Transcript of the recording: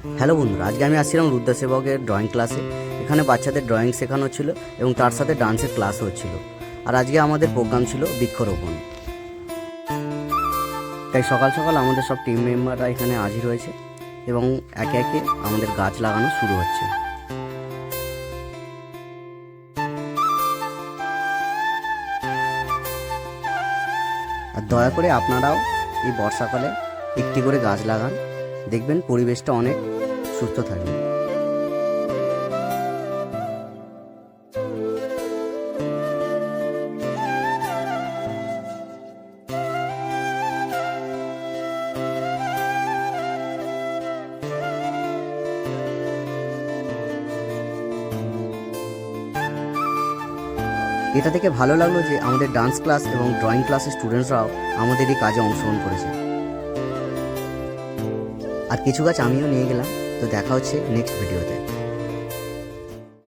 Hello বন্ধুরা, আজকে আমি আসছিলাম রুদ্রসেবকের ড্রয়িং ক্লাসে। এখানে বাচ্চাদের ড্রয়িং শেখানো হচ্ছিল এবং তার সাথে ডান্সের ক্লাসও হচ্ছিল। আর আজকে আমাদের প্রোগ্রাম ছিল বৃক্ষরোপণ। তাই সকাল সকাল আমাদের সব টিম মেম্বাররা এখানে হাজির হয়েছে এবং একে একে আমাদের গাছ লাগানো শুরু হচ্ছে। আর দয়া করে আপনারাও এই বর্ষাকালে একটি করে গাছ লাগান, দেখবেন পরিবেশটা অনেক সুস্থ থাকবে। এটা থেকে ভালো লাগলো যে আমাদের ডান্স ক্লাস এবং ড্রয়িং ক্লাসের স্টুডেন্টসরাও আমাদের এই কাজে অংশগ্রহণ করেছে। আর কিছু গাছ আমিও নিয়ে গেলাম। তো দেখা হচ্ছে নেক্সট ভিডিওতে।